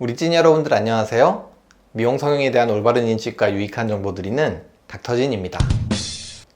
우리 찐 여러분들 안녕하세요. 미용 성형에 대한 올바른 인식과 유익한 정보 드리는 닥터진입니다.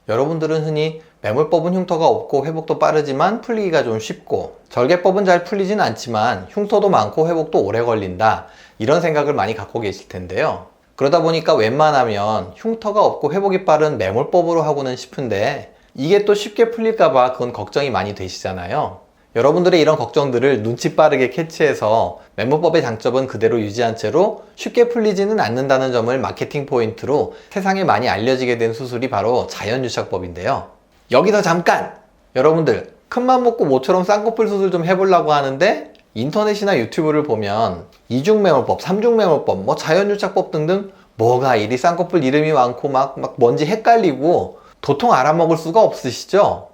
여러분들은 흔히 매몰법은 흉터가 없고 회복도 빠르지만 풀리기가 좀 쉽고, 절개법은 잘 풀리진 않지만 흉터도 많고 회복도 오래 걸린다, 이런 생각을 많이 갖고 계실 텐데요. 그러다 보니까 웬만하면 흉터가 없고 회복이 빠른 매몰법으로 하고는 싶은데, 이게 또 쉽게 풀릴까봐 그건 걱정이 많이 되시잖아요. 여러분들의 이런 걱정들을 눈치 빠르게 캐치해서 매몰법의 장점은 그대로 유지한 채로 쉽게 풀리지는 않는다는 점을 마케팅 포인트로 세상에 많이 알려지게 된 수술이 바로 자연유착법인데요. 여기서 잠깐! 여러분들 큰맘 먹고 모처럼 쌍꺼풀 수술 좀 해보려고 하는데 인터넷이나 유튜브를 보면 이중매몰법, 삼중매몰법, 자연유착법 등등 뭐가 이리 쌍꺼풀 이름이 많고 막 뭔지 헷갈리고 도통 알아먹을 수가 없으시죠?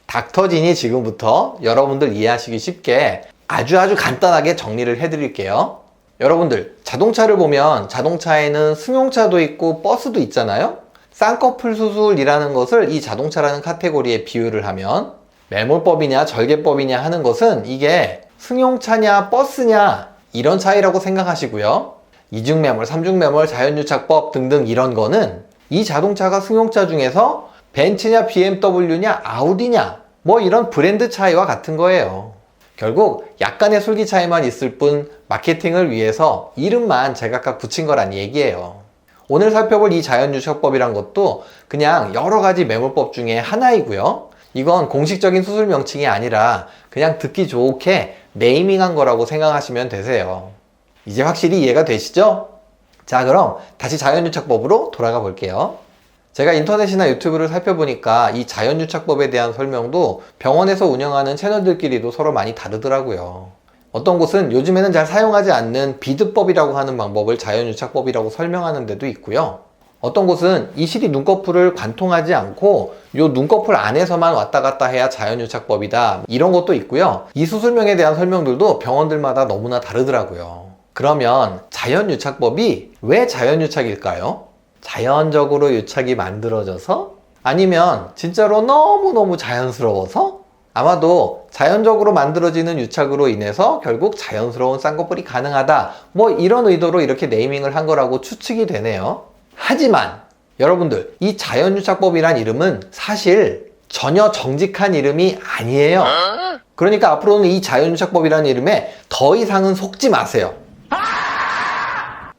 닥터진이 지금부터 여러분들 이해하시기 쉽게 아주 간단하게 정리를 해드릴게요. 여러분들 자동차를 보면 자동차에는 승용차도 있고 버스도 있잖아요. 쌍꺼풀 수술이라는 것을 이 자동차라는 카테고리에 비유를 하면 매몰법이냐 절개법이냐 하는 것은 이게 승용차냐 버스냐 이런 차이라고 생각하시고요. 이중매몰, 삼중매몰, 자연유착법 등등 이런 거는 이 자동차가 승용차 중에서 벤츠냐 BMW냐 아우디냐 이런 브랜드 차이와 같은 거예요. 결국 약간의 술기 차이만 있을 뿐 마케팅을 위해서 이름만 제각각 붙인 거란 얘기예요. 오늘 살펴볼 이 자연유착법이란 것도 그냥 여러 가지 매몰법 중에 하나이고요. 이건 공식적인 수술 명칭이 아니라 그냥 듣기 좋게 네이밍한 거라고 생각하시면 되세요. 이제 확실히 이해가 되시죠? 자, 그럼 다시 자연유착법으로 돌아가 볼게요. 제가 인터넷이나 유튜브를 살펴보니까 이 자연유착법에 대한 설명도 병원에서 운영하는 채널들끼리도 서로 많이 다르더라고요. 어떤 곳은 요즘에는 잘 사용하지 않는 비드법이라고 하는 방법을 자연유착법이라고 설명하는 데도 있고요. 어떤 곳은 이 실이 눈꺼풀을 관통하지 않고 요 눈꺼풀 안에서만 왔다 갔다 해야 자연유착법이다, 이런 것도 있고요. 이 수술명에 대한 설명들도 병원들마다 너무나 다르더라고요. 그러면 자연유착법이 왜 자연유착일까요? 자연적으로 유착이 만들어져서? 아니면 진짜로 너무너무 자연스러워서? 아마도 자연적으로 만들어지는 유착으로 인해서 결국 자연스러운 쌍꺼풀이 가능하다, 이런 의도로 이렇게 네이밍을 한 거라고 추측이 되네요. 하지만 여러분들, 이 자연유착법이란 이름은 사실 전혀 정직한 이름이 아니에요. 그러니까 앞으로는 이 자연유착법이라는 이름에 더 이상은 속지 마세요.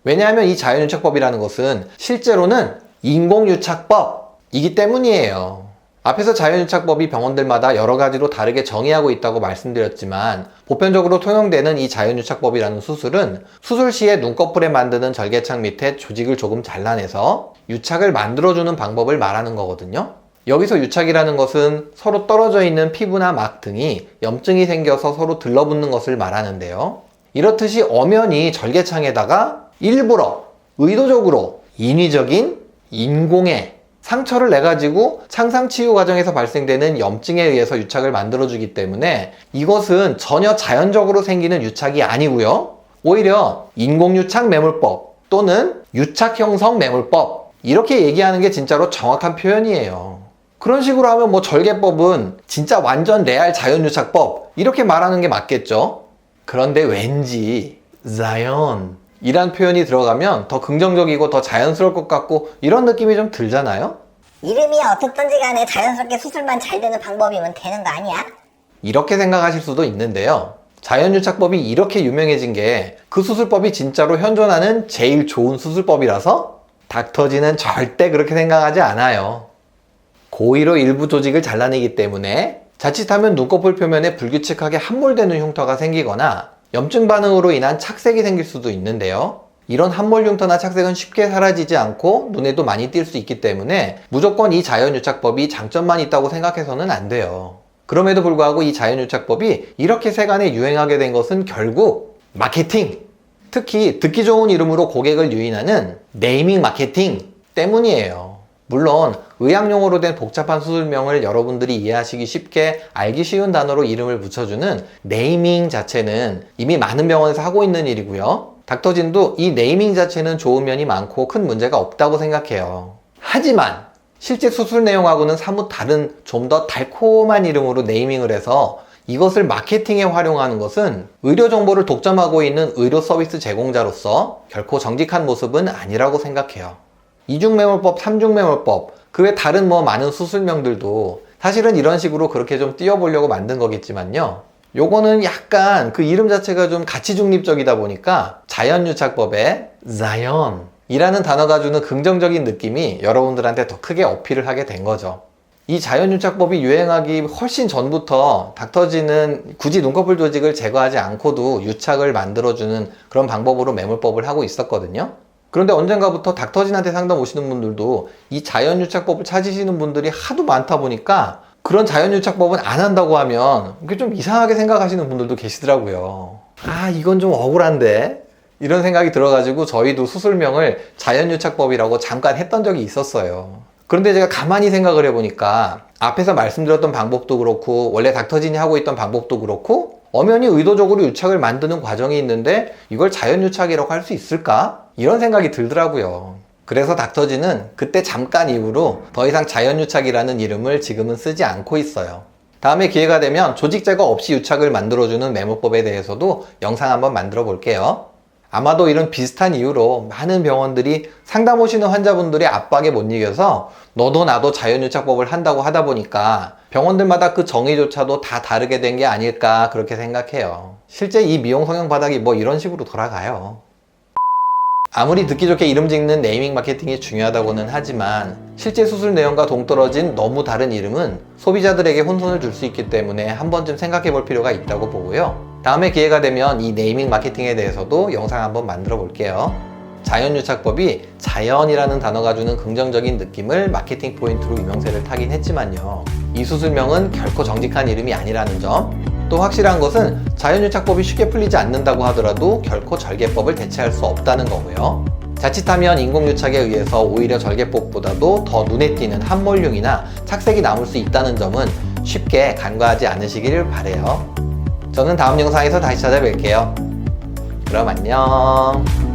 왜냐하면 이 자연유착법이라는 것은 실제로는 인공유착법이기 때문이에요. 앞에서 자연유착법이 병원들마다 여러 가지로 다르게 정의하고 있다고 말씀드렸지만, 보편적으로 통용되는 이 자연유착법이라는 수술은 수술 시에 눈꺼풀에 만드는 절개창 밑에 조직을 조금 잘라내서 유착을 만들어주는 방법을 말하는 거거든요. 여기서 유착이라는 것은 서로 떨어져 있는 피부나 막 등이 염증이 생겨서 서로 들러붙는 것을 말하는데요. 이렇듯이 엄연히 절개창에다가 일부러, 의도적으로, 인위적인 인공의 상처를 내가지고 창상 치유 과정에서 발생되는 염증에 의해서 유착을 만들어주기 때문에 이것은 전혀 자연적으로 생기는 유착이 아니고요. 오히려 인공유착 매몰법 또는 유착형성 매몰법, 이렇게 얘기하는 게 진짜로 정확한 표현이에요. 그런 식으로 하면 절개법은 진짜 완전 레알 자연유착법, 이렇게 말하는 게 맞겠죠? 그런데 왠지 자연 이란 표현이 들어가면 더 긍정적이고 더 자연스러울 것 같고 이런 느낌이 좀 들잖아요? 이름이 어떻든지 간에 자연스럽게 수술만 잘 되는 방법이면 되는 거 아니야? 이렇게 생각하실 수도 있는데요. 자연유착법이 이렇게 유명해진 게 그 수술법이 진짜로 현존하는 제일 좋은 수술법이라서 닥터진은 절대 그렇게 생각하지 않아요. 고의로 일부 조직을 잘라내기 때문에 자칫하면 눈꺼풀 표면에 불규칙하게 함몰되는 흉터가 생기거나 염증 반응으로 인한 착색이 생길 수도 있는데요. 이런 함몰 흉터나 착색은 쉽게 사라지지 않고 눈에도 많이 띌 수 있기 때문에 무조건 이 자연유착법이 장점만 있다고 생각해서는 안 돼요. 그럼에도 불구하고 이 자연유착법이 이렇게 세간에 유행하게 된 것은 결국 마케팅! 특히 듣기 좋은 이름으로 고객을 유인하는 네이밍 마케팅 때문이에요. 물론 의학용어로 된 복잡한 수술명을 여러분들이 이해하시기 쉽게 알기 쉬운 단어로 이름을 붙여주는 네이밍 자체는 이미 많은 병원에서 하고 있는 일이고요. 닥터진도 이 네이밍 자체는 좋은 면이 많고 큰 문제가 없다고 생각해요. 하지만 실제 수술 내용하고는 사뭇 다른 좀 더 달콤한 이름으로 네이밍을 해서 이것을 마케팅에 활용하는 것은 의료 정보를 독점하고 있는 의료 서비스 제공자로서 결코 정직한 모습은 아니라고 생각해요. 이중매몰법, 삼중매몰법, 그 외 다른 많은 수술명들도 사실은 이런 식으로 그렇게 좀 띄워보려고 만든 거겠지만요. 요거는 약간 그 이름 자체가 좀 가치 중립적이다 보니까 자연유착법의 자연이라는 단어가 주는 긍정적인 느낌이 여러분들한테 더 크게 어필을 하게 된 거죠. 이 자연유착법이 유행하기 훨씬 전부터 닥터진은 굳이 눈꺼풀 조직을 제거하지 않고도 유착을 만들어주는 그런 방법으로 매몰법을 하고 있었거든요. 그런데 언젠가부터 닥터진한테 상담 오시는 분들도 이 자연유착법을 찾으시는 분들이 하도 많다 보니까 그런 자연유착법은 안 한다고 하면 그게 좀 이상하게 생각하시는 분들도 계시더라고요. 아, 이건 좀 억울한데? 이런 생각이 들어가지고 저희도 수술명을 자연유착법이라고 잠깐 했던 적이 있었어요. 그런데 제가 가만히 생각을 해보니까 앞에서 말씀드렸던 방법도 그렇고 원래 닥터진이 하고 있던 방법도 그렇고 엄연히 의도적으로 유착을 만드는 과정이 있는데 이걸 자연유착이라고 할 수 있을까? 이런 생각이 들더라고요. 그래서 닥터진은 그때 잠깐 이후로 더 이상 자연유착이라는 이름을 지금은 쓰지 않고 있어요. 다음에 기회가 되면 조직 제거 없이 유착을 만들어주는 매몰법에 대해서도 영상 한번 만들어 볼게요. 아마도 이런 비슷한 이유로 많은 병원들이 상담 오시는 환자분들의 압박에 못 이겨서 너도 나도 자연유착법을 한다고 하다 보니까 병원들마다 그 정의조차도 다 다르게 된 게 아닐까 그렇게 생각해요. 실제 이 미용 성형 바닥이 이런 식으로 돌아가요. 아무리 듣기 좋게 이름 짓는 네이밍 마케팅이 중요하다고는 하지만 실제 수술 내용과 동떨어진 너무 다른 이름은 소비자들에게 혼선을 줄 수 있기 때문에 한 번쯤 생각해 볼 필요가 있다고 보고요. 다음에 기회가 되면 이 네이밍 마케팅에 대해서도 영상 한번 만들어 볼게요. 자연유착법이 자연이라는 단어가 주는 긍정적인 느낌을 마케팅 포인트로 유명세를 타긴 했지만요. 이 수술명은 결코 정직한 이름이 아니라는 점, 또 확실한 것은 자연유착법이 쉽게 풀리지 않는다고 하더라도 결코 절개법을 대체할 수 없다는 거고요. 자칫하면 인공유착에 의해서 오히려 절개법보다도 더 눈에 띄는 함몰흉이나 착색이 남을 수 있다는 점은 쉽게 간과하지 않으시길 바래요. 저는 다음 영상에서 다시 찾아뵐게요. 그럼 안녕.